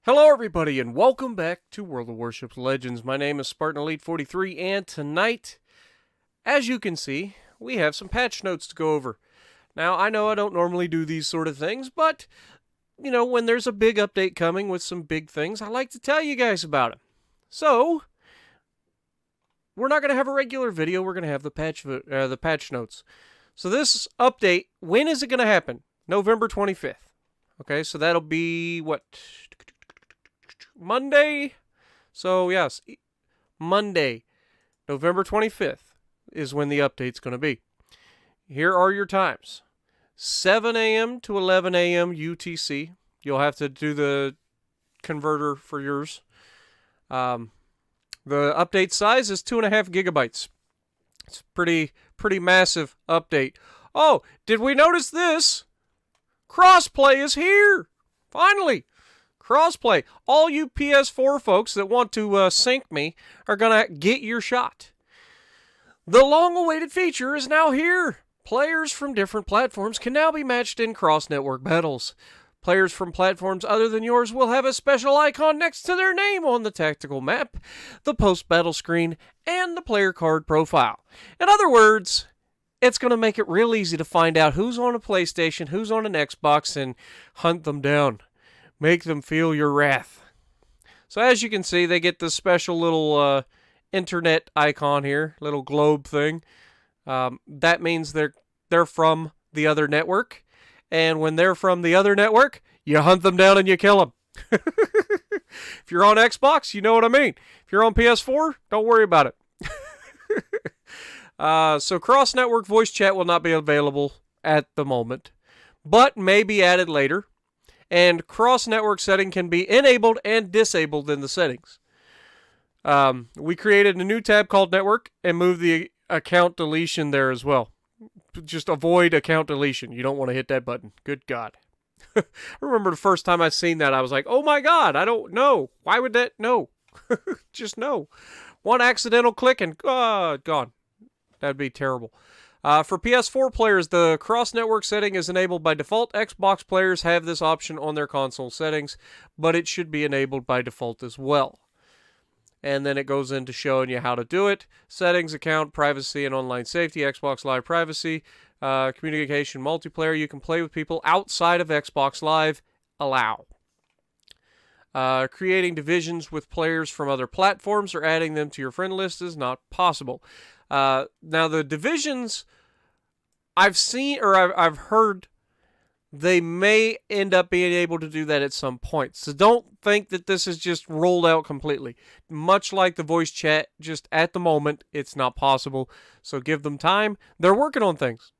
Hello everybody and welcome back to World of Warships Legends. My name is Spartan Elite 43 and tonight, as you can see, we have some patch notes to go over. Now, I know I don't normally do these sort of things, but, when there's a big update coming with some big things, I like to tell you guys about it. So, we're not going to have a regular video, we're going to have the patch notes. So this update, when is it going to happen? November 25th. Okay, so that'll be, Monday? So, yes, Monday, November 25th is when the update's going to be. Here are your times. 7 a.m. to 11 a.m. UTC. You'll have to do the converter for yours. The update size is 2.5 gigabytes. It's a pretty massive update. Oh, did we notice this? Crossplay is here! Finally! Crossplay. All you PS4 folks that want to sync me are going to get your shot. The long-awaited feature is now here. Players from different platforms can now be matched in cross-network battles. Players from platforms other than yours will have a special icon next to their name on the tactical map, the post-battle screen, and the player card profile. In other words, it's going to make it real easy to find out who's on a PlayStation, who's on an Xbox, and hunt them down. Make them feel your wrath. So as you can see, they get this special little internet icon here, little globe thing. That means they're from the other network. And when they're from the other network, you hunt them down and you kill them. If you're on Xbox, you know what I mean. If you're on PS4, don't worry about it. So cross-network voice chat will not be available at the moment, but may be added later. And cross-network setting can be enabled and disabled in the settings. We created a new tab called Network and moved the account deletion there as well. Just avoid account deletion. You don't want to hit that button. Good God. I remember the first time I seen that, I was like, oh my God, I don't know. Why would that? No. Just no. One accidental click and gone. That'd be terrible. For PS4 players, the cross-network setting is enabled by default. Xbox players have this option on their console settings, but it should be enabled by default as well. And then it goes into showing you how to do it. Settings, account, privacy, and online safety. Xbox Live privacy, communication, multiplayer. You can play with people outside of Xbox Live. Allow. Creating divisions with players from other platforms or adding them to your friend list is not possible. Now, the divisions I've seen, or I've heard, they may end up being able to do that at some point. So don't think that this is just rolled out completely. Much like the voice chat, just at the moment, it's not possible. So give them time. They're working on things.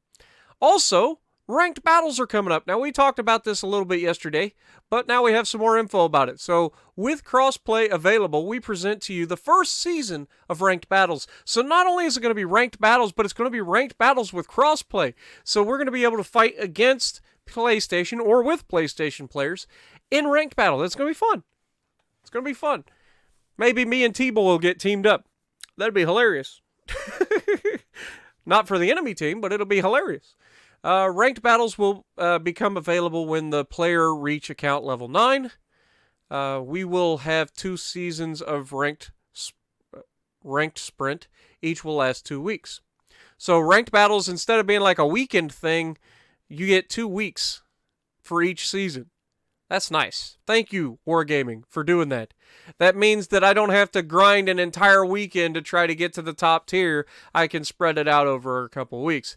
Also, ranked battles are coming up. Now, we talked about this a little bit yesterday, but now we have some more info about it. So, with crossplay available, we present to you the first season of ranked battles. So, not only is it going to be ranked battles, but it's going to be ranked battles with crossplay. So, we're going to be able to fight against PlayStation or with PlayStation players in ranked battle. That's going to be fun. It's going to be fun. Maybe me and T-Bull will get teamed up. That'd be hilarious. Not for the enemy team, but it'll be hilarious. Ranked battles will become available when the player reach account level 9. We will have 2 seasons of ranked sprint. Each will last 2 weeks. So ranked battles, instead of being like a weekend thing, you get 2 weeks for each season. That's nice. Thank you, Wargaming, for doing that. That means that I don't have to grind an entire weekend to try to get to the top tier. I can spread it out over a couple of weeks.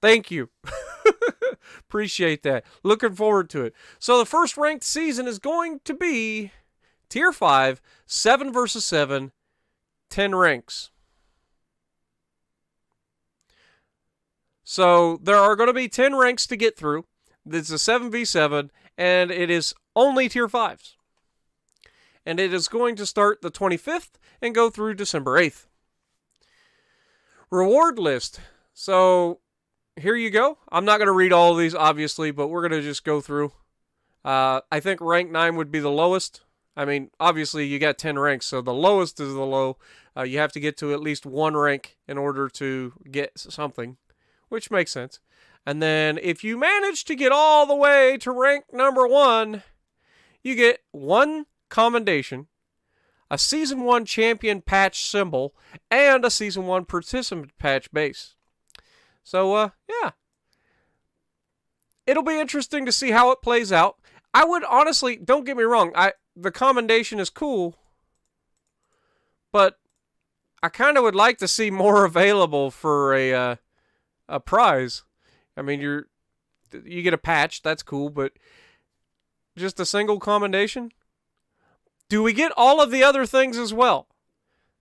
Thank you. Appreciate that. Looking forward to it. So the first ranked season is going to be Tier 5, 7 versus 7, 10 ranks. So there are going to be 10 ranks to get through. It's a 7v7, and it is only Tier 5s. And it is going to start the 25th and go through December 8th. Reward list. So here you go. I'm not going to read all of these, obviously, but we're going to just go through. I think rank 9 would be the lowest. I mean, obviously, you got 10 ranks, so the lowest is the low. You have to get to at least 1 rank in order to get something, which makes sense. And then if you manage to get all the way to rank number 1, you get 1 commendation, a Season 1 champion patch symbol, and a Season 1 participant patch base. So, yeah. It'll be interesting to see how it plays out. I would honestly, don't get me wrong, the commendation is cool, but I kind of would like to see more available for a prize. I mean, you get a patch, that's cool, but just a single commendation? Do we get all of the other things as well?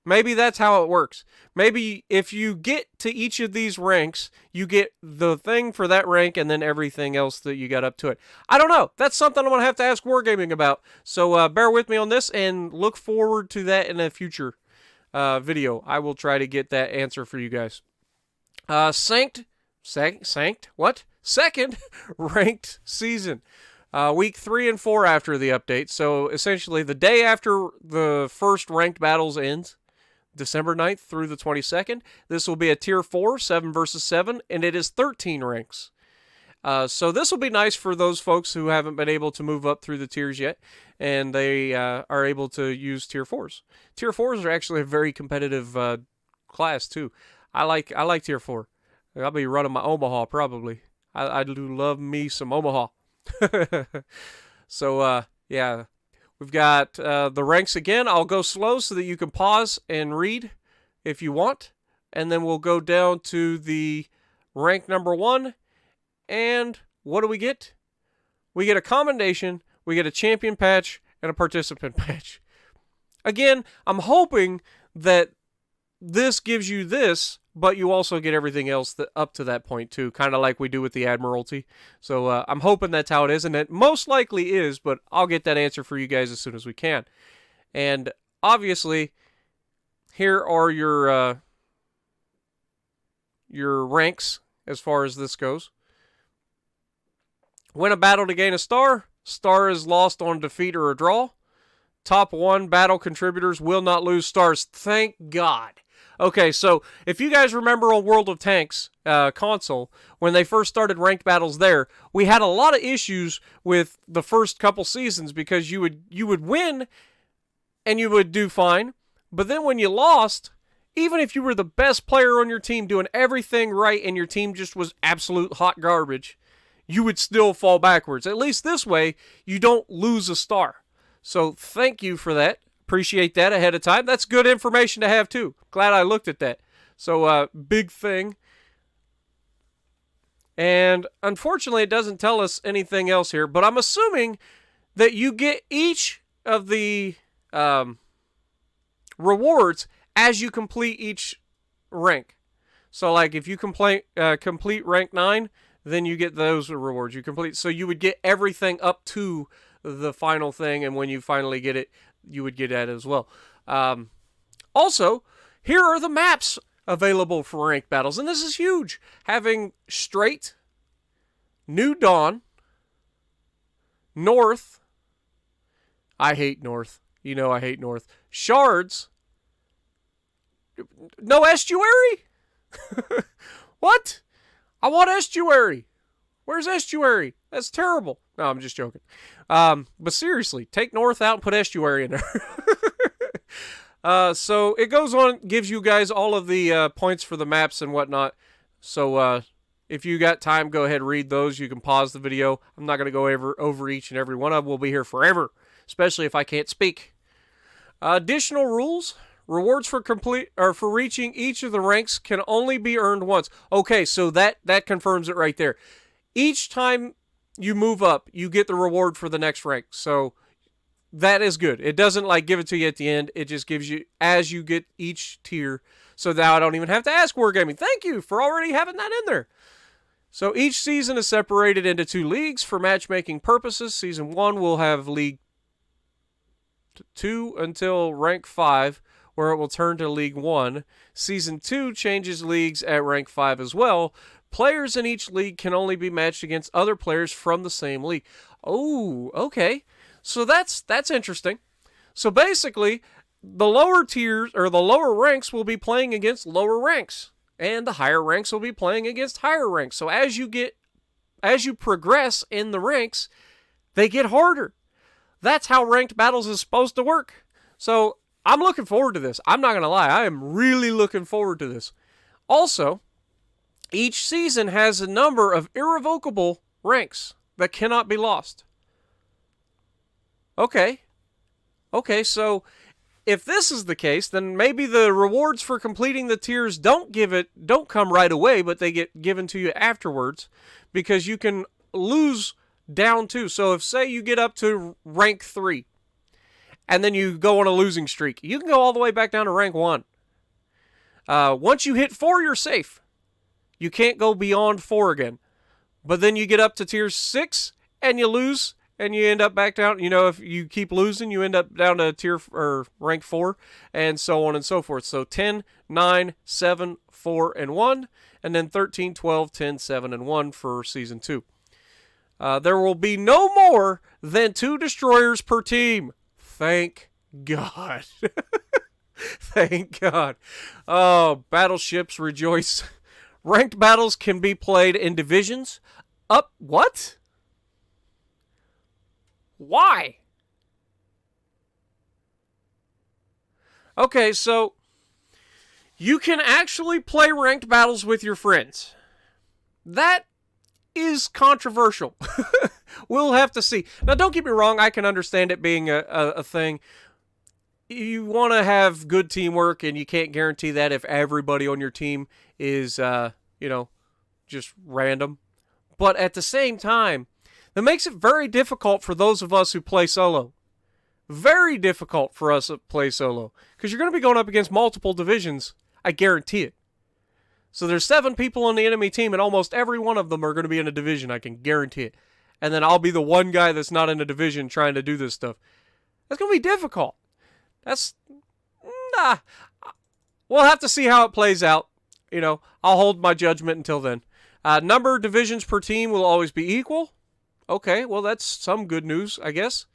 Maybe that's how it works. Maybe if you get to each of these ranks, you get the thing for that rank and then everything else that you got up to it. I don't know. That's something I'm going to have to ask Wargaming about. So bear with me on this and look forward to that in a future video. I will try to get that answer for you guys. Second ranked season. Week 3 and 4 after the update. So essentially the day after the first ranked battles ends, December 9th through the 22nd. This will be a Tier 4, 7 versus 7, and it is 13 ranks. So this will be nice for those folks who haven't been able to move up through the tiers yet, and they are able to use Tier 4s. Tier 4s are actually a very competitive class, too. I like Tier 4. I'll be running my Omaha, probably. I do love me some Omaha. So, yeah. We've got the ranks again. I'll go slow so that you can pause and read if you want. And then we'll go down to the rank number 1. And what do we get? We get a commendation, we get a champion patch, and a participant patch. Again, I'm hoping that this gives you this, but you also get everything else up to that point too, kind of like we do with the Admiralty. So I'm hoping that's how it is, and it most likely is, but I'll get that answer for you guys as soon as we can. And obviously, here are your ranks as far as this goes. Win a battle to gain a star. Star is lost on defeat or a draw. Top 1 battle contributors will not lose stars. Thank God. Okay, so if you guys remember on World of Tanks console, when they first started ranked battles there, we had a lot of issues with the first couple seasons because you would win and you would do fine, but then when you lost, even if you were the best player on your team doing everything right and your team just was absolute hot garbage, you would still fall backwards. At least this way, you don't lose a star. So thank you for that. Appreciate that ahead of time. That's good information to have too. Glad I looked at that. So big thing. And unfortunately, it doesn't tell us anything else here, but I'm assuming that you get each of the rewards as you complete each rank. So like if you complete rank 9, then you get those rewards. So you would get everything up to the final thing, and when you finally get it, you would get that as well. Also, here are the maps available for ranked battles, and this is huge. Having Strait, New Dawn, North. I hate North. You know I hate North. Shards. No estuary? What? I want estuary. Where's estuary? That's terrible. No, I'm just joking. But seriously, take North out and put estuary in there. So it goes on, gives you guys all of the points for the maps and whatnot. So if you got time, go ahead and read those. You can pause the video. I'm not going to go over each and every one of them. We'll be here forever, especially if I can't speak. Additional rules. Rewards for reaching each of the ranks can only be earned once. Okay, so that confirms it right there. Each time you move up, you get the reward for the next rank. So that is good. It doesn't like give it to you at the end. It just gives you as you get each tier. So now I don't even have to ask Wargaming. Thank you for already having that in there. So each season is separated into 2 leagues for matchmaking purposes. Season 1 will have League 2 until rank 5, where it will turn to League 1. Season 2 changes leagues at rank 5 as well. Players in each league can only be matched against other players from the same league. Oh, okay. So that's interesting. So basically, the lower tiers or the lower ranks will be playing against lower ranks, and the higher ranks will be playing against higher ranks. So as you progress in the ranks, they get harder. That's how ranked battles is supposed to work. So I'm looking forward to this. I'm not going to lie. I am really looking forward to this. Also, each season has a number of irrevocable ranks that cannot be lost. Okay, so if this is the case, then maybe the rewards for completing the tiers don't come right away, but they get given to you afterwards, because you can lose down to. So if, say, you get up to rank 3 and then you go on a losing streak, you can go all the way back down to rank 1. Once you hit 4, you're safe. You can't go beyond 4 again. But then you get up to tier 6 and you lose, and you end up back down. If you keep losing, you end up down to tier or rank 4, and so on and so forth. So 10, 9, 7, 4, and 1, and then 13, 12, 10, 7, and 1 for Season 2. There will be no more than 2 destroyers per team. Thank God. Thank God. Oh, battleships rejoice. Ranked battles can be played in divisions. What? Why? Okay, so you can actually play ranked battles with your friends. That is controversial. We'll have to see. Now, don't get me wrong. I can understand it being a thing. You want to have good teamwork, and you can't guarantee that if everybody on your team is, just random. But at the same time, that makes it very difficult for those of us who play solo. Very difficult for us to play solo. Because you're going to be going up against multiple divisions. I guarantee it. So there's 7 people on the enemy team, and almost every one of them are going to be in a division. I can guarantee it. And then I'll be the one guy that's not in a division trying to do this stuff. That's going to be difficult. We'll have to see how it plays out. I'll hold my judgment until then. Number of divisions per team will always be equal. Okay, well, that's some good news, I guess.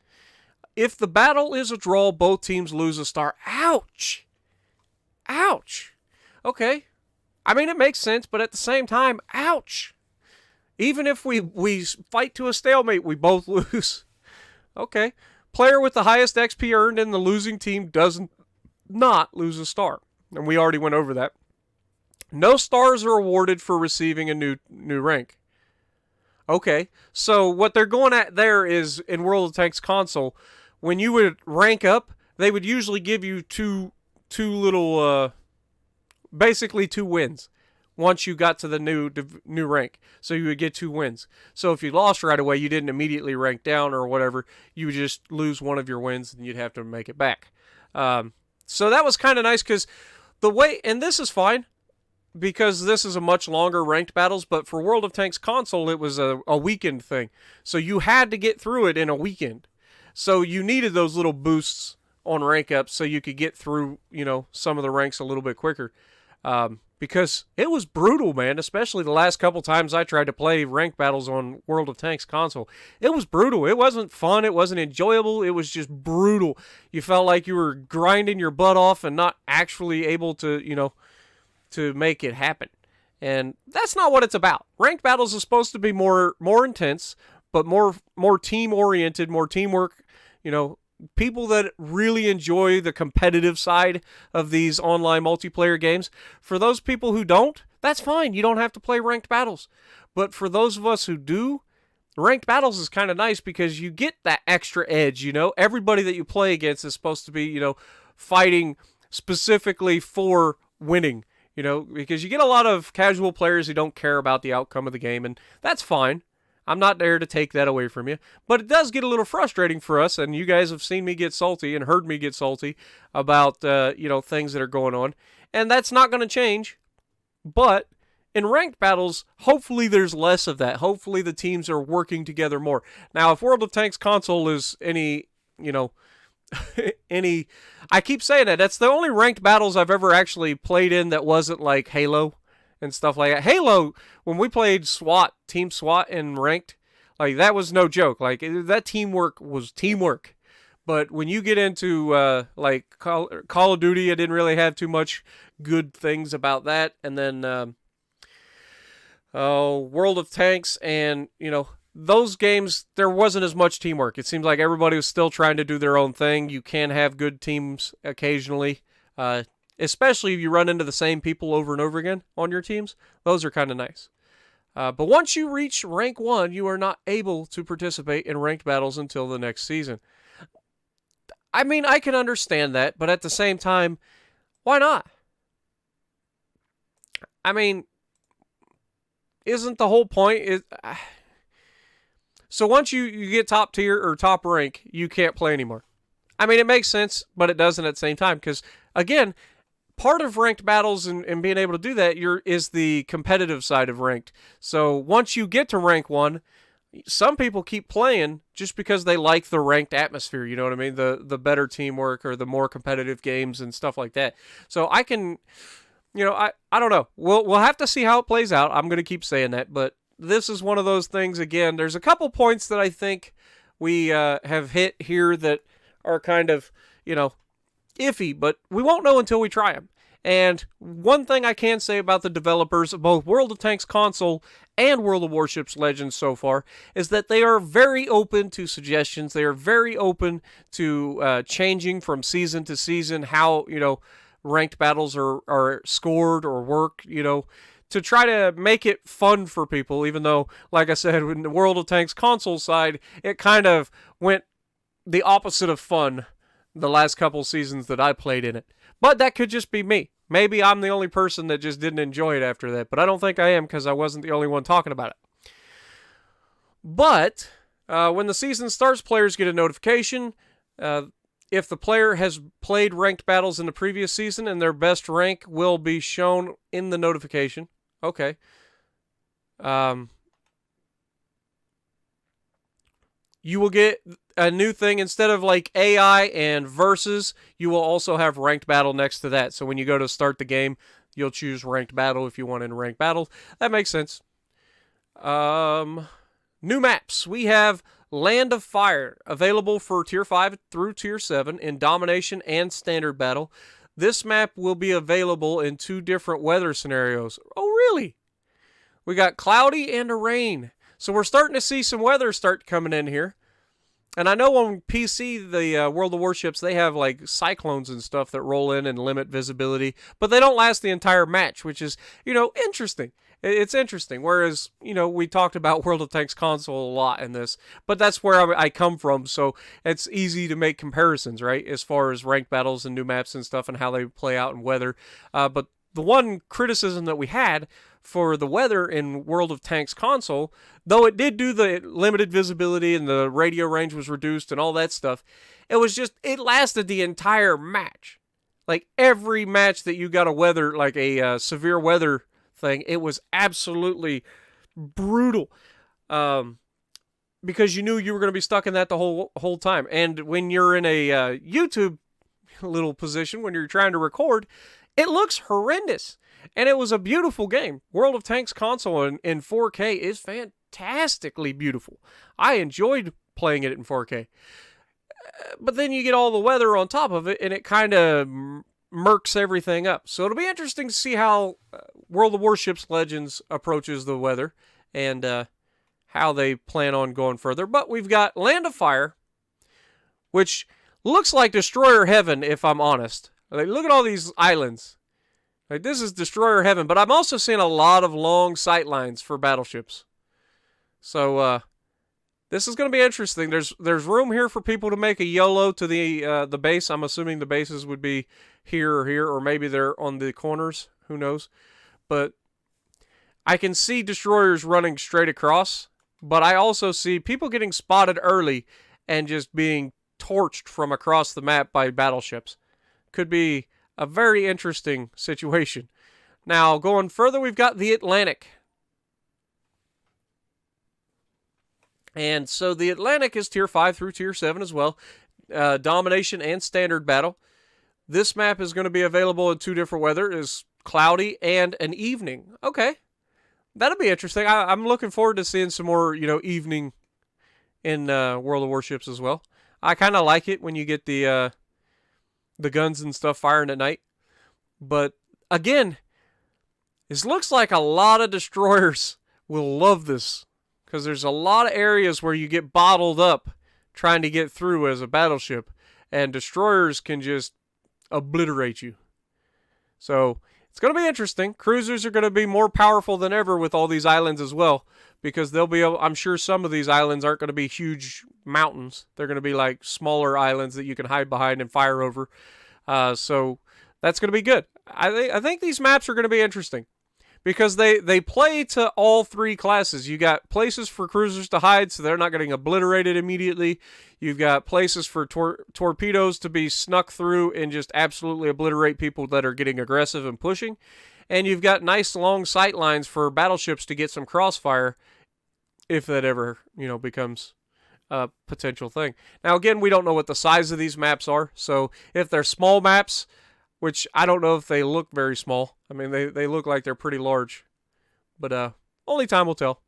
If the battle is a draw, both teams lose a star. Ouch! Okay. I mean, it makes sense, but at the same time, ouch! Even if we fight to a stalemate, we both lose. Okay. Player with the highest XP earned in the losing team does not lose a star. And we already went over that. No stars are awarded for receiving a new rank. Okay, so what they're going at there is, in World of Tanks console, when you would rank up, they would usually give you two basically 2 wins once you got to the new rank. So you would get 2 wins. So if you lost right away, you didn't immediately rank down or whatever, you would just lose one of your wins and you'd have to make it back. So that was kind of nice, because and this is fine, because this is a much longer ranked battles, but for World of Tanks console, it was a weekend thing. So you had to get through it in a weekend. So you needed those little boosts on rank ups so you could get through, some of the ranks a little bit quicker. Because it was brutal, man, especially the last couple times I tried to play ranked battles on World of Tanks console. It was brutal. It wasn't fun. It wasn't enjoyable. It was just brutal. You felt like you were grinding your butt off and not actually able to, to make it happen. And that's not what it's about. Ranked battles is supposed to be more intense, but more team-oriented, more teamwork, people that really enjoy the competitive side of these online multiplayer games. For those people who don't, that's fine. You don't have to play ranked battles. But for those of us who do, ranked battles is kind of nice because you get that extra edge, Everybody that you play against is supposed to be, fighting specifically for winning, because you get a lot of casual players who don't care about the outcome of the game, and that's fine. I'm not there to take that away from you. But it does get a little frustrating for us, and you guys have seen me get salty and heard me get salty about, things that are going on. And that's not going to change. But in ranked battles, hopefully there's less of that. Hopefully the teams are working together more. Now, if World of Tanks console is any, I keep saying that. That's the only ranked battles I've ever actually played in that wasn't like Halo and stuff like that. Halo, when we played Team SWAT and ranked, like, that was no joke. Like, that teamwork was teamwork. But when you get into, Call of Duty, I didn't really have too much good things about that. And then, World of Tanks and, those games, there wasn't as much teamwork. It seems like everybody was still trying to do their own thing. You can have good teams occasionally, especially if you run into the same people over and over again on your teams. Those are kind of nice. But once you reach rank 1, you are not able to participate in ranked battles until the next season. I mean, I can understand that, but at the same time, why not? I mean, isn't the whole point... So once you get top tier or top rank, you can't play anymore. I mean, it makes sense, but it doesn't at the same time. Because, again, part of ranked battles and being able to do that is the competitive side of ranked. So once you get to rank 1, some people keep playing just because they like the ranked atmosphere, you know what I mean? The better teamwork or the more competitive games and stuff like that. So I can, I don't know. We'll have to see how it plays out. I'm going to keep saying that, but this is one of those things, again, there's a couple points that I think we have hit here that are kind of, iffy, but we won't know until we try them. And one thing I can say about the developers of both World of Tanks console and World of Warships Legends so far is that they are very open to suggestions. They are very open to changing from season to season how, ranked battles are scored or work, to try to make it fun for people, even though, like I said, in the World of Tanks console side, it kind of went the opposite of fun the last couple seasons that I played in it. But that could just be me. Maybe I'm the only person that just didn't enjoy it after that, but I don't think I am because I wasn't the only one talking about it. But when the season starts, players get a notification. If the player has played ranked battles in the previous season, and their best rank will be shown in the notification. Okay. You will get a new thing. Instead of like AI and versus, you will also have ranked battle next to that. So when you go to start the game, you'll choose ranked battle if you want in ranked battle. That makes sense. New maps. We have Land of Fire, available for Tier 5 through Tier 7 in Domination and Standard Battle. This map will be available in 2 different weather scenarios. Oh, really? We got cloudy and a rain. So we're starting to see some weather start coming in here. And I know on PC, the World of Warships, they have like cyclones and stuff that roll in and limit visibility. But they don't last the entire match, which is, interesting. It's interesting. Whereas, we talked about World of Tanks console a lot in this. But that's where I come from. So it's easy to make comparisons, right? As far as ranked battles and new maps and stuff and how they play out in weather. But the one criticism that we had for the weather in World of Tanks console, though it did do the limited visibility and the radio range was reduced and all that stuff, it lasted the entire match. Like every match that you got a severe weather thing, it was absolutely brutal. Because you knew you were going to be stuck in that the whole time. And when you're in a YouTube little position, when you're trying to record, it looks horrendous. And it was a beautiful game. World of Tanks console in 4K is fantastically beautiful. I enjoyed playing it in 4K. But then you get all the weather on top of it, and it kind of murks everything up. So it'll be interesting to see how World of Warships Legends approaches the weather and how they plan on going further. But we've got Land of Fire, which looks like Destroyer Heaven, if I'm honest. Like, look at all these islands. Like, this is Destroyer Heaven, but I'm also seeing a lot of long sight lines for battleships. So, this is going to be interesting. There's room here for people to make a YOLO to the base. I'm assuming the bases would be here, or maybe they're on the corners. Who knows? But I can see destroyers running straight across, but I also see people getting spotted early and just being torched from across the map by battleships. Could be a very interesting situation. Now, going further, we've got the Atlantic. And so the Atlantic is Tier 5 through Tier 7 as well. Domination and Standard Battle. This map is going to be available in 2 different weather. It is cloudy and an evening. Okay. That'll be interesting. I'm looking forward to seeing some more, evening in World of Warships as well. I kind of like it when you get the guns and stuff firing at night. But again, this looks like a lot of destroyers will love this. because there's a lot of areas where you get bottled up trying to get through as a battleship, and destroyers can just obliterate you. So it's going to be interesting. Cruisers are going to be more powerful than ever with all these islands as well, because they'll be able, I'm sure some of these islands aren't going to be huge mountains. They're going to be like smaller islands that you can hide behind and fire over. So that's going to be good. I think these maps are going to be interesting, because they play to all three classes. You got places for cruisers to hide so they're not getting obliterated immediately. You've got places for torpedoes to be snuck through and just absolutely obliterate people that are getting aggressive and pushing. And you've got nice long sight lines for battleships to get some crossfire if that ever, becomes a potential thing. Now, again, we don't know what the size of these maps are. So if they're small maps, which I don't know if they look very small. I mean, they look like they're pretty large. But only time will tell.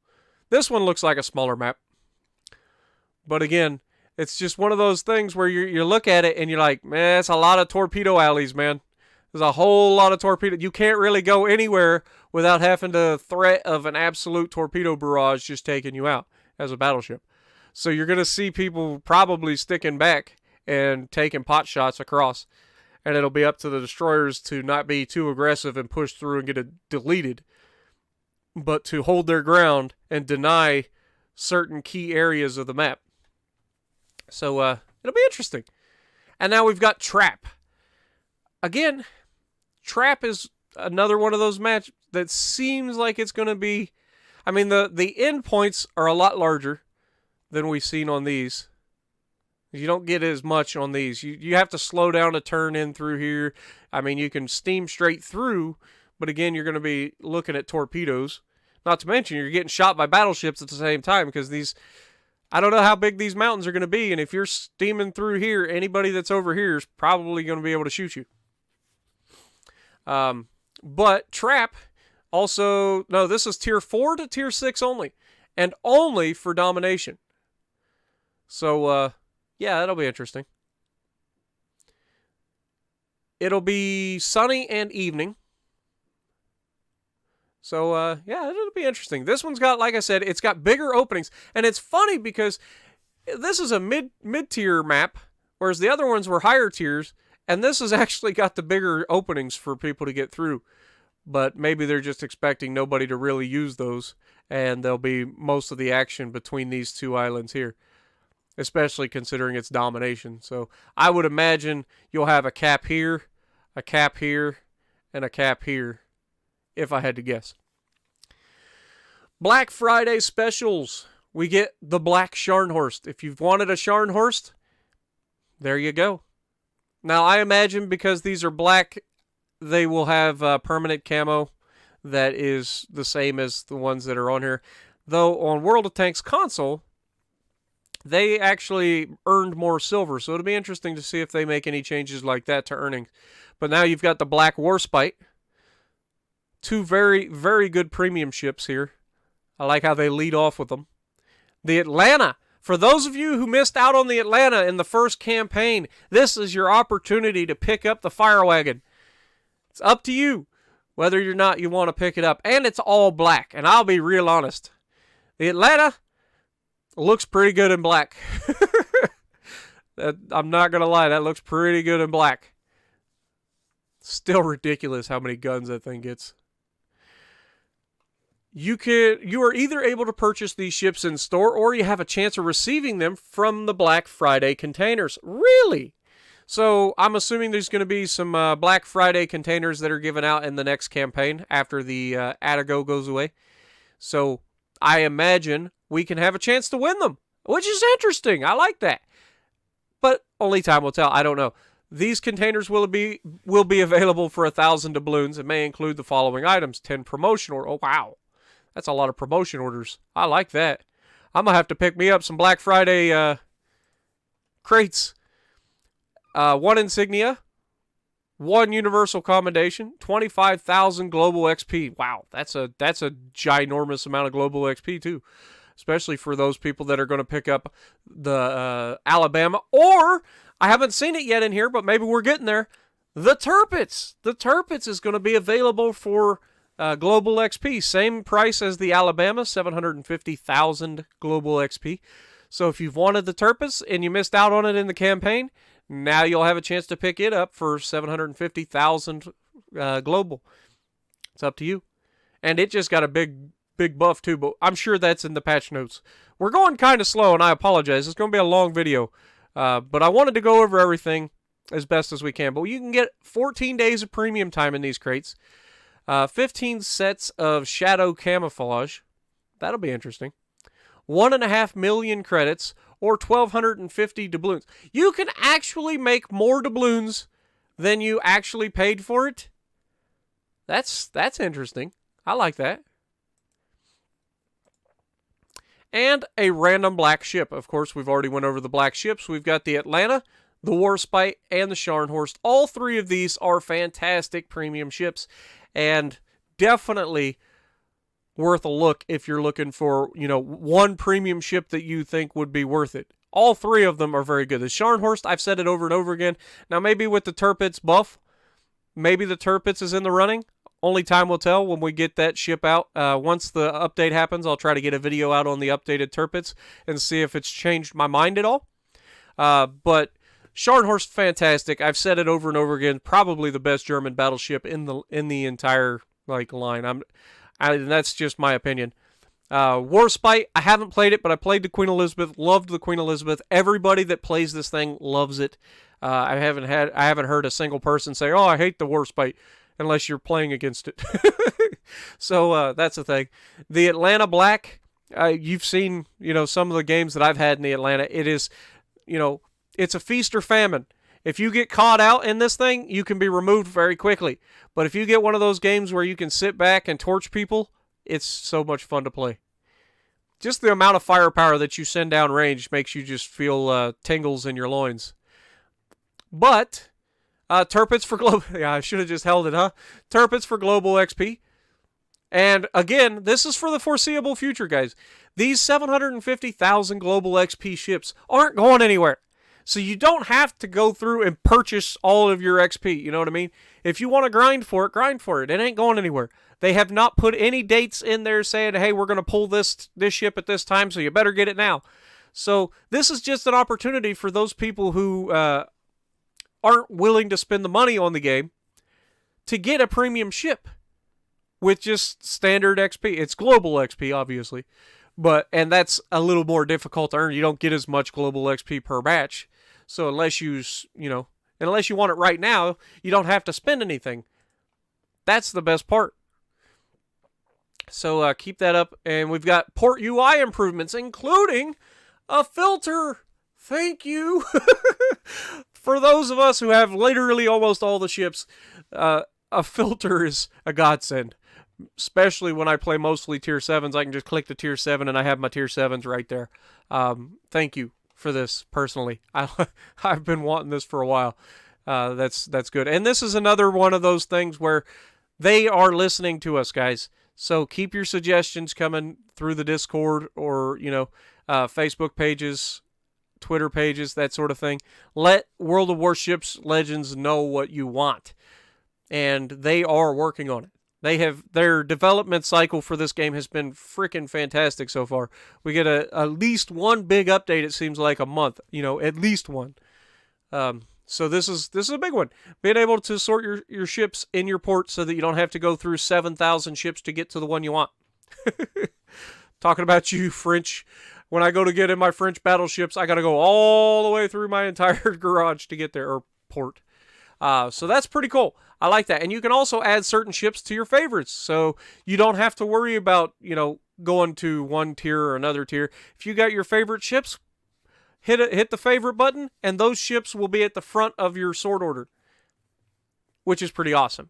This one looks like a smaller map. But again, it's just one of those things where you look at it and you're like, man, it's a lot of torpedo alleys, man. There's a whole lot of torpedo. You can't really go anywhere without having the threat of an absolute torpedo barrage just taking you out as a battleship. So you're going to see people probably sticking back and taking pot shots across. And it'll be up to the destroyers to not be too aggressive and push through and get it deleted, but to hold their ground and deny certain key areas of the map. So it'll be interesting. And now we've got Trap. Again, Trap is another one of those maps that seems like it's going to be... I mean, the endpoints are a lot larger than we've seen on these. You don't get as much on these. You have to slow down to turn in through here. I mean, you can steam straight through, but again, you're going to be looking at torpedoes. Not to mention, you're getting shot by battleships at the same time, because these... I don't know how big these mountains are going to be, and if you're steaming through here, anybody that's over here is probably going to be able to shoot you. But Trap also... No, this is Tier 4 to Tier 6 only, and only for domination. So, yeah, that'll be interesting. It'll be sunny and evening. So, yeah, it'll be interesting. This one's got, like I said, it's got bigger openings. And it's funny because this is a mid-tier map, whereas the other ones were higher tiers. And this has actually got the bigger openings for people to get through. But maybe they're just expecting nobody to really use those. And there'll be most of the action between these two islands here, especially considering its domination. So I would imagine you'll have a cap here, a cap here, and a cap here, if I had to guess. Black Friday specials. We get the Black Scharnhorst. If you've wanted a Scharnhorst, there you go. Now, I imagine because these are black, they will have permanent camo that is the same as the ones that are on here. Though on World of Tanks console, they actually earned more silver, so it'll be interesting to see if they make any changes like that to earnings. But now you've got the Black Warspite. Two very, very good premium ships here. I like how they lead off with them. The Atlanta. For those of you who missed out on the Atlanta in the first campaign, this is your opportunity to pick up the Fire Wagon. It's up to you whether or not you want to pick it up. And it's all black, and I'll be real honest. The Atlanta looks pretty good in black. I'm not going to lie, that looks pretty good in black. Still ridiculous how many guns that thing gets. You are either able to purchase these ships in store, or you have a chance of receiving them from the Black Friday containers. Really? So I'm assuming there's going to be some Black Friday containers that are given out in the next campaign after the Atago goes away. So I imagine we can have a chance to win them, which is interesting. I like that. But only time will tell. I don't know. These containers will be available for 1,000 doubloons. It may include the following items: 10 promotion orders. Oh, wow. That's a lot of promotion orders. I like that. I'm going to have to pick me up some Black Friday crates. 1 insignia, 1 universal commendation, 25,000 global XP. Wow, that's a ginormous amount of global XP too, especially for those people that are going to pick up the Alabama. Or, I haven't seen it yet in here, but maybe we're getting there. The Tirpitz. The Tirpitz is going to be available for global XP, same price as the Alabama, 750,000 global XP. So if you've wanted the Turpus and you missed out on it in the campaign, now you'll have a chance to pick it up for 750,000 global. It's up to you. And it just got a big buff too, but I'm sure that's in the patch notes. We're going kind of slow, and I apologize. It's going to be a long video, but I wanted to go over everything as best as we can. But you can get 14 days of premium time in these crates, 15 sets of shadow camouflage. That'll be interesting. 1.5 million credits, or 1,250 doubloons. You can actually make more doubloons than you actually paid for it. That's interesting. I like that. And a random black ship. Of course, we've already went over the black ships. We've got the Atlanta, the Warspite, and the Scharnhorst. All three of these are fantastic premium ships, and definitely worth a look if you're looking for, one premium ship that you think would be worth it. All three of them are very good. The Scharnhorst, I've said it over and over again. Now, maybe with the Tirpitz buff, maybe the Tirpitz is in the running. Only time will tell when we get that ship out. Once the update happens, I'll try to get a video out on the updated Tirpitz and see if it's changed my mind at all. But Scharnhorst, fantastic. I've said it over and over again. Probably the best German battleship in the entire line. And that's just my opinion. Warspite, I haven't played it, but I played the Queen Elizabeth. Loved the Queen Elizabeth. Everybody that plays this thing loves it. I haven't heard a single person say, "Oh, I hate the Warspite," unless you're playing against it. So that's the thing. The Atlanta Black, you've seen, some of the games that I've had in the Atlanta. It is, it's a feast or famine. If you get caught out in this thing, you can be removed very quickly. But if you get one of those games where you can sit back and torch people, it's so much fun to play. Just the amount of firepower that you send down range makes you just feel tingles in your loins. But Tirpitz for global... Yeah, I should have just held it, huh? Tirpitz for global XP. And again, this is for the foreseeable future, guys. These 750,000 global XP ships aren't going anywhere. So you don't have to go through and purchase all of your XP, you know what I mean? If you want to grind for it, grind for it. It ain't going anywhere. They have not put any dates in there saying, hey, we're going to pull this ship at this time, so you better get it now. So this is just an opportunity for those people who aren't willing to spend the money on the game to get a premium ship with just standard XP. It's global XP, obviously, and that's a little more difficult to earn. You don't get as much global XP per batch. So unless you want it right now, you don't have to spend anything. That's the best part. So keep that up. And we've got port UI improvements, including a filter. Thank you. For those of us who have literally almost all the ships, a filter is a godsend. Especially when I play mostly tier 7s. I can just click the tier 7 and I have my tier 7s right there. Thank you for this personally. I've been wanting this for a while. That's good. And this is another one of those things where they are listening to us, guys. So keep your suggestions coming through the Discord or, Facebook pages, Twitter pages, that sort of thing. Let World of Warships Legends know what you want. And they are working on it. Their development cycle for this game has been freaking fantastic so far. We get at least one big update, it seems like a month, at least one. So this is a big one. Being able to sort your ships in your port so that you don't have to go through 7,000 ships to get to the one you want. Talking about you, French. When I go to get in my French battleships, I got to go all the way through my entire garage to get there, or port. So that's pretty cool. I like that. And you can also add certain ships to your favorites. So you don't have to worry about, going to one tier or another tier. If you got your favorite ships, hit the favorite button, and those ships will be at the front of your sort order, which is pretty awesome.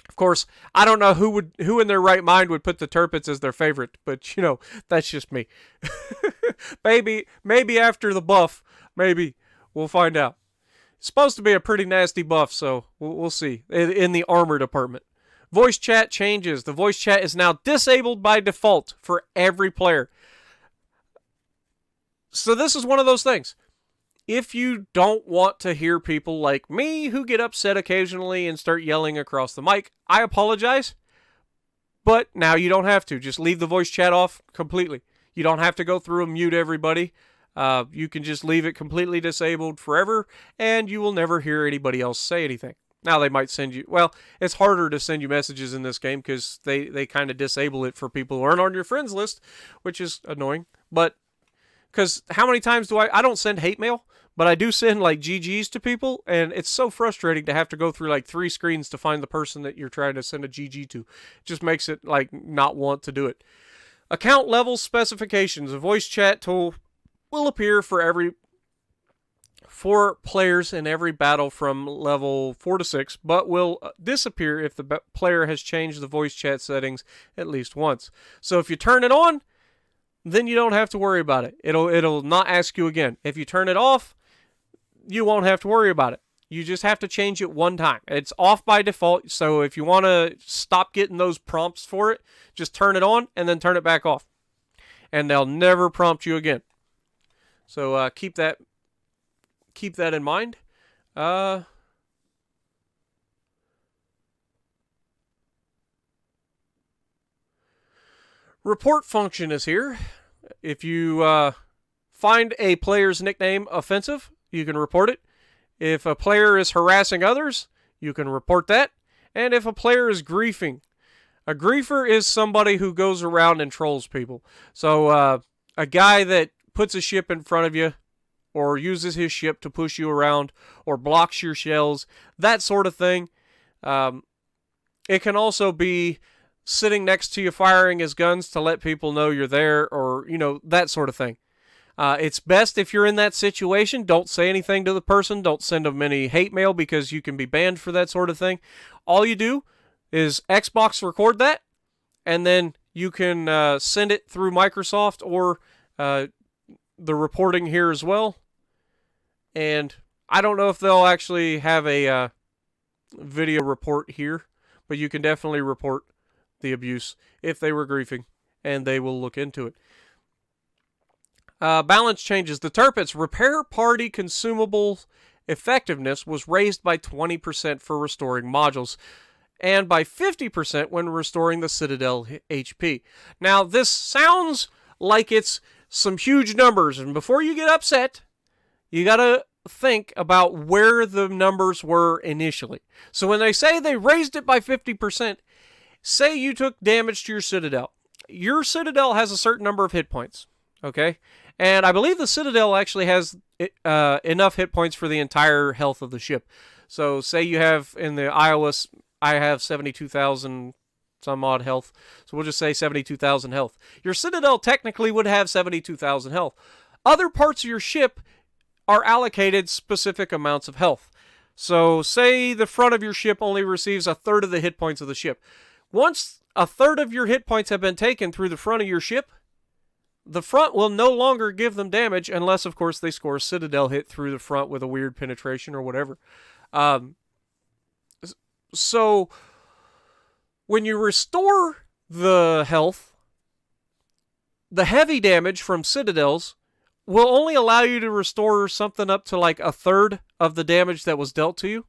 Of course, I don't know who in their right mind would put the Tirpitz as their favorite, but that's just me. Maybe after the buff, maybe we'll find out. It's supposed to be a pretty nasty buff, so we'll see in the armor department. Voice chat changes. The voice chat is now disabled by default for every player. So this is one of those things. If you don't want to hear people like me who get upset occasionally and start yelling across the mic, I apologize. But now you don't have to. Just leave the voice chat off completely. You don't have to go through and mute everybody. You can just leave it completely disabled forever, and you will never hear anybody else say anything. Now, they might send you... Well, it's harder to send you messages in this game because they kind of disable it for people who aren't on your friends list, which is annoying. But, because how many times do I don't send hate mail, but I do send, like, GGs to people, and it's so frustrating to have to go through, like, 3 screens to find the person that you're trying to send a GG to. It just makes it, like, not want to do it. Account level specifications. A voice chat tool will appear for 4 players in every battle from level 4 to 6, but will disappear if the player has changed the voice chat settings at least once. So if you turn it on, then you don't have to worry about it. It'll not ask you again. If you turn it off, you won't have to worry about it. You just have to change it one time. It's off by default, so if you want to stop getting those prompts for it, just turn it on and then turn it back off. And they'll never prompt you again. So keep that in mind. Report function is here. If you find a player's nickname offensive, you can report it. If a player is harassing others, you can report that. And if a player is griefing, a griefer is somebody who goes around and trolls people. So a guy that puts a ship in front of you, or uses his ship to push you around, or blocks your shells, that sort of thing. It can also be sitting next to you firing his guns to let people know you're there, or, that sort of thing. It's best if you're in that situation, don't say anything to the person, don't send them any hate mail because you can be banned for that sort of thing. All you do is Xbox record that, and then you can send it through Microsoft or the reporting here as well. And I don't know if they'll actually have a video report here, but you can definitely report the abuse if they were griefing, and they will look into it. Balance changes. The Turpit's repair party consumable effectiveness was raised by 20% for restoring modules, and by 50% when restoring the Citadel HP. Now, this sounds like it's some huge numbers, and before you get upset, you gotta think about where the numbers were initially. So when they say they raised it by 50%, say you took damage to your Citadel. Your Citadel has a certain number of hit points, okay? And I believe the Citadel actually has enough hit points for the entire health of the ship. So say you have, in the iOS, I have 72,000 some odd health. So we'll just say 72,000 health. Your Citadel technically would have 72,000 health. Other parts of your ship are allocated specific amounts of health. So say the front of your ship only receives a third of the hit points of the ship. Once a third of your hit points have been taken through the front of your ship, the front will no longer give them damage unless, of course, they score a Citadel hit through the front with a weird penetration or whatever. So when you restore the health, the heavy damage from Citadels will only allow you to restore something up to like a third of the damage that was dealt to you.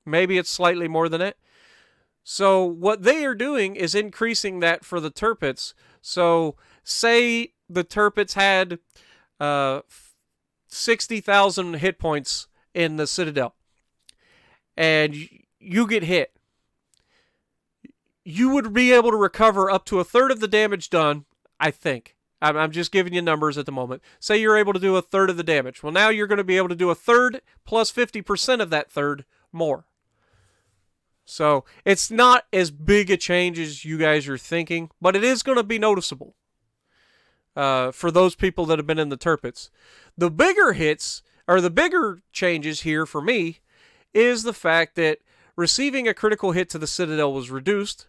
Maybe it's slightly more than it. So what they are doing is increasing that for the Turpits. So say the Turpits had 60,000 hit points in the Citadel, and you get hit. You would be able to recover up to a third of the damage done, I think. I'm just giving you numbers at the moment. Say you're able to do a third of the damage. Well, now you're going to be able to do a third plus 50% of that third more. So it's not as big a change as you guys are thinking, but it is going to be noticeable for those people that have been in the Turpits. The bigger hits, or the bigger changes here for me, is the fact that receiving a critical hit to the Citadel was reduced,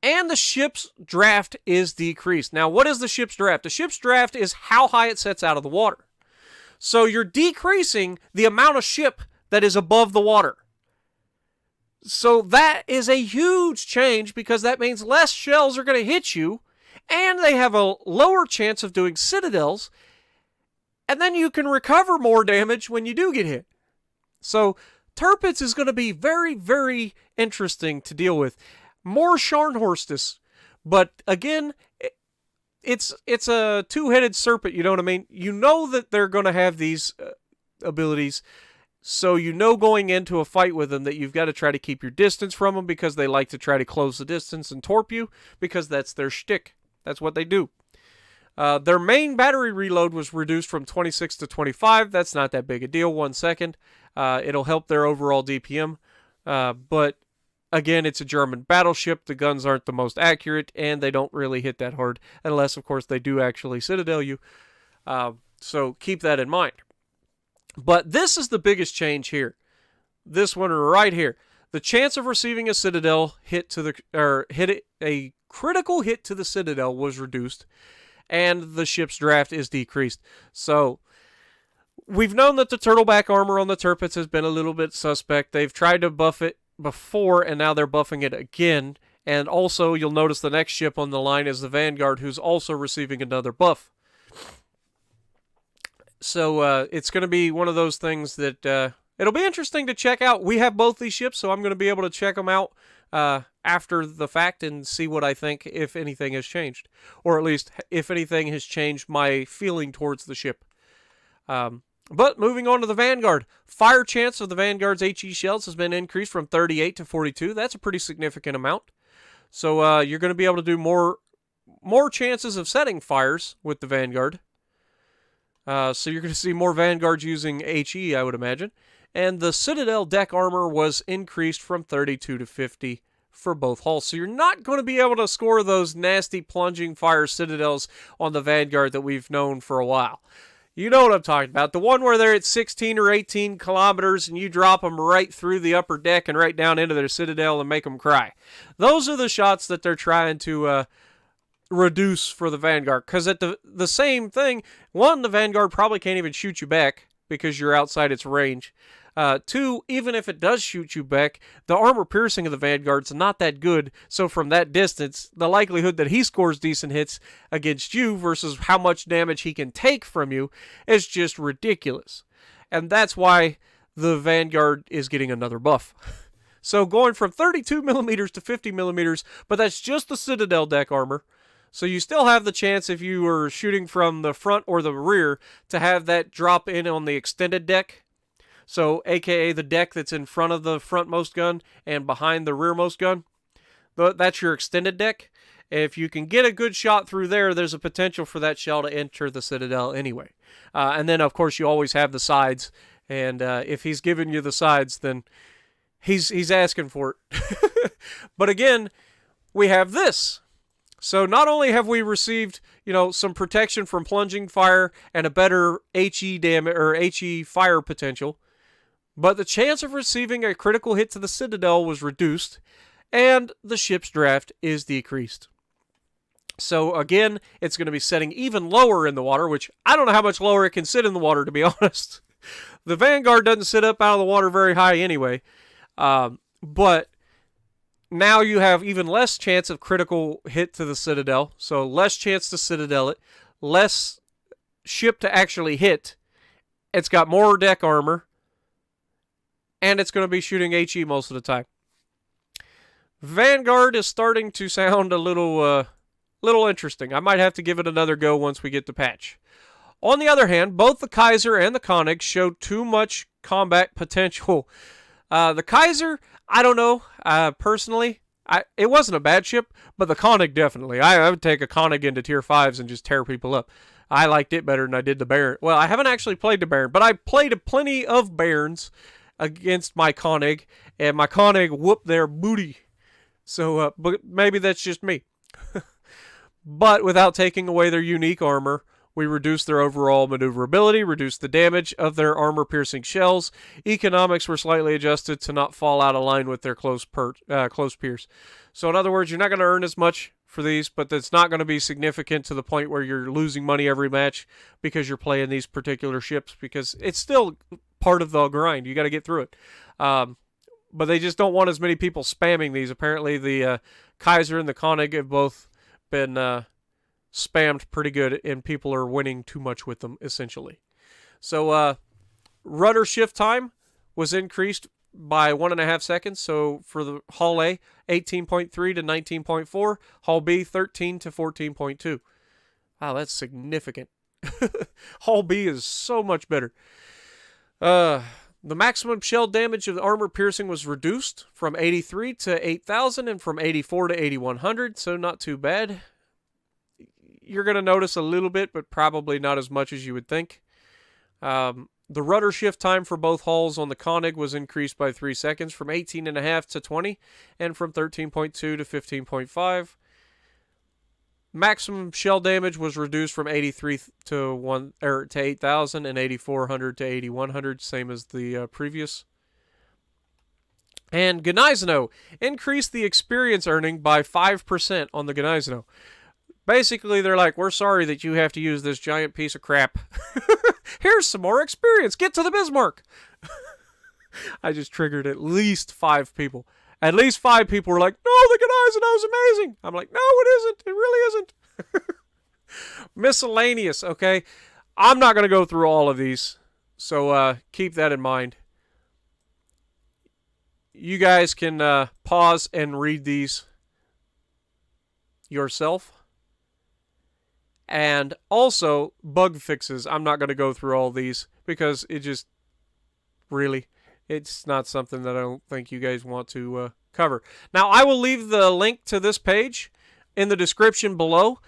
and the ship's draft is decreased. Now, what is the ship's draft? The ship's draft is how high it sets out of the water. So you're decreasing the amount of ship that is above the water. So that is a huge change, because that means less shells are going to hit you, and they have a lower chance of doing Citadels, And then you can recover more damage when you do get hit. So Tirpitz is going to be very, very interesting to deal with. More Scharnhorstus, but again, it's a two-headed serpent, you know what I mean? You know that they're going to have these abilities, so you know going into a fight with them that you've got to try to keep your distance from them because they like to try to close the distance and torp you because that's their shtick. That's what they do. Their main battery reload was reduced from 26 to 25. That's not that big a deal, 1 second. It'll help their overall DPM. But again, it's a German battleship. The guns aren't the most accurate, and they don't really hit that hard, unless, of course, they do actually Citadel you. So keep that in mind. But this is the biggest change here. This one right here. The chance of receiving a Citadel a critical hit to the Citadel was reduced, and the ship's draft is decreased. So we've known that the turtleback armor on the Tirpitz has been a little bit suspect. They've tried to buff it before, and now they're buffing it again. And also, you'll notice the next ship on the line is the Vanguard, who's also receiving another buff. So it's going to be one of those things that it'll be interesting to check out. We have both these ships, so I'm going to be able to check them out after the fact and see what I think, if anything has changed. Or at least, if anything has changed my feeling towards the ship. But moving on to the Vanguard. Fire chance of the Vanguard's HE shells has been increased from 38 to 42. That's a pretty significant amount. So you're going to be able to do more chances of setting fires with the Vanguard. So you're going to see more Vanguards using HE, I would imagine. And the Citadel deck armor was increased from 32 to 50 for both hulls. So you're not going to be able to score those nasty plunging fire Citadels on the Vanguard that we've known for a while. You know what I'm talking about. The one where they're at 16 or 18 kilometers and you drop them right through the upper deck and right down into their Citadel and make them cry. Those are the shots that they're trying to reduce for the Vanguard. Because at the same thing, one, the Vanguard probably can't even shoot you back because you're outside its range. Two, even if it does shoot you back, the armor piercing of the Vanguard's not that good, so from that distance, the likelihood that he scores decent hits against you versus how much damage he can take from you is just ridiculous. And that's why the Vanguard is getting another buff. So going from 32 millimeters to 50 millimeters, but that's just the Citadel deck armor. So you still have the chance, if you were shooting from the front or the rear, to have that drop in on the extended deck. So, aka the deck that's in front of the frontmost gun and behind the rearmost gun. That's your extended deck. If you can get a good shot through there, there's a potential for that shell to enter the Citadel anyway. And then, of course, you always have the sides. And if he's giving you the sides, then he's asking for it. But again, we have this. So not only have we received, some protection from plunging fire and a better HE damage or HE fire potential, but the chance of receiving a critical hit to the Citadel was reduced, and the ship's draft is decreased. So again, it's going to be setting even lower in the water, which I don't know how much lower it can sit in the water, to be honest. The Vanguard doesn't sit up out of the water very high anyway, but now you have even less chance of critical hit to the Citadel, so less chance to Citadel it, less ship to actually hit. It's got more deck armor, and it's going to be shooting HE most of the time. Vanguard is starting to sound a little interesting. I might have to give it another go once we get the patch. On the other hand, both the Kaiser and the Koenig showed too much combat potential. The Kaiser, I don't know. Personally, it wasn't a bad ship, but the Koenig definitely. I would take a Koenig into tier 5s and just tear people up. I liked it better than I did the Baron. Well, I haven't actually played the Baron, but I played plenty of Barons against my Koenig, and my Koenig whooped their booty. So, but maybe that's just me. But without taking away their unique armor, we reduced their overall maneuverability, reduced the damage of their armor-piercing shells. Economics were slightly adjusted to not fall out of line with their close pierce. So in other words, you're not going to earn as much for these, but it's not going to be significant to the point where you're losing money every match because you're playing these particular ships, because it's still part of the grind. You got to get through it. But they just don't want as many people spamming these. Apparently the Kaiser and the Koenig have both been spammed pretty good, and people are winning too much with them, essentially. So rudder shift time was increased by 1.5 seconds. So for the Hull A, 18.3 to 19.4. Hull B, 13 to 14.2. Wow, that's significant. Hull B is so much better. The maximum shell damage of the armor piercing was reduced from 83 to 8,000 and from 84 to 8,100, so not too bad. You're going to notice a little bit, but probably not as much as you would think. The rudder shift time for both hulls on the Koenig was increased by 3 seconds from 18.5 to 20 and from 13.2 to 15.5. Maximum shell damage was reduced from 83 to 8,000 and 8,400 to 8,100, same as the previous. And Gneisenau increased the experience earning by 5% on the Gneisenau. Basically, they're like, we're sorry that you have to use this giant piece of crap. Here's some more experience. Get to the Bismarck. I just triggered at least 5 people. At least 5 people were like, no, the Gneisenau is amazing. I'm like, no, it isn't. It really isn't. Miscellaneous, okay? I'm not going to go through all of these, so keep that in mind. You guys can pause and read these yourself. And also, bug fixes. I'm not going to go through all these because it just really, it's not something that I don't think you guys want to cover. Now, I will leave the link to this page in the description below.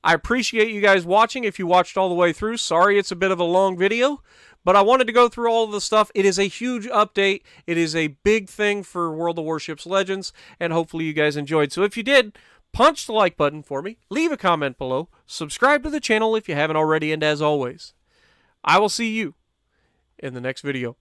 I appreciate you guys watching if you watched all the way through. Sorry it's a bit of a long video, but I wanted to go through all of the stuff. It is a huge update. It is a big thing for World of Warships Legends, and hopefully you guys enjoyed. So if you did, punch the like button for me, leave a comment below, subscribe to the channel if you haven't already, and as always, I will see you in the next video.